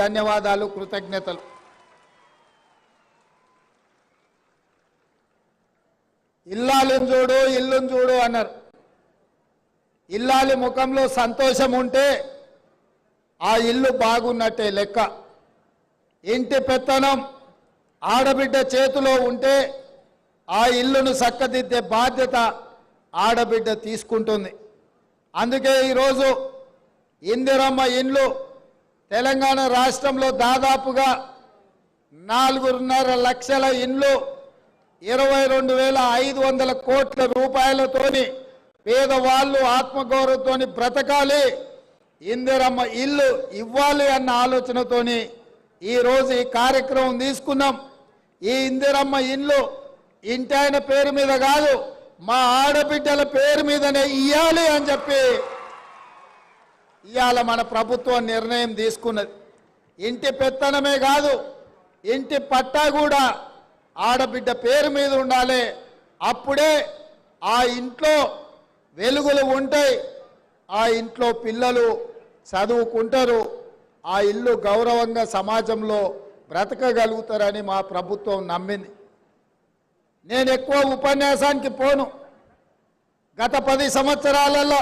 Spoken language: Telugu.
ధన్యవాదాలు, కృతజ్ఞతలు. ఇల్లాలిని చూడు, ఇల్లుని చూడు అన్నారు. ఇల్లాలి ముఖంలో సంతోషం ఉంటే ఆ ఇల్లు బాగున్నట్టే లెక్క. ఇంటి పెత్తనం ఆడబిడ్డ చేతిలో ఉంటే ఆ ఇల్లును చక్కదిద్దే బాధ్యత ఆడబిడ్డ తీసుకుంటుంది. అందుకే ఈరోజు ఇందిరమ్మ ఇండ్లు తెలంగాణ రాష్ట్రంలో దాదాపుగా 4.5 లక్షల ఇండ్లు 22,500 కోట్ల రూపాయలతోని పేదవాళ్ళు ఆత్మగౌరవంతో బ్రతకాలి, ఇందిరమ్మ ఇల్లు ఇవ్వాలి అన్న ఆలోచనతోని ఈరోజు ఈ కార్యక్రమం తీసుకున్నాం. ఈ ఇందిరమ్మ ఇల్లు ఇంటాయన పేరు మీద కాదు, మా ఆడబిడ్డల పేరు మీదనే ఇవ్వాలి అని చెప్పి ఇవాళ మన ప్రభుత్వం నిర్ణయం తీసుకున్నది. ఇంటి పెత్తనమే కాదు, ఇంటి పట్టా కూడా ఆడబిడ్డ పేరు మీద ఉండాలి. అప్పుడే ఆ ఇంట్లో వెలుగులు ఉంటాయి, ఆ ఇంట్లో పిల్లలు చదువుకుంటారు, ఆ ఇల్లు గౌరవంగా సమాజంలో బ్రతకగలుగుతారని మా ప్రభుత్వం నమ్మింది. నేను ఎక్కువ ఉపన్యాసానికి పోను. గత 10 సంవత్సరాలలో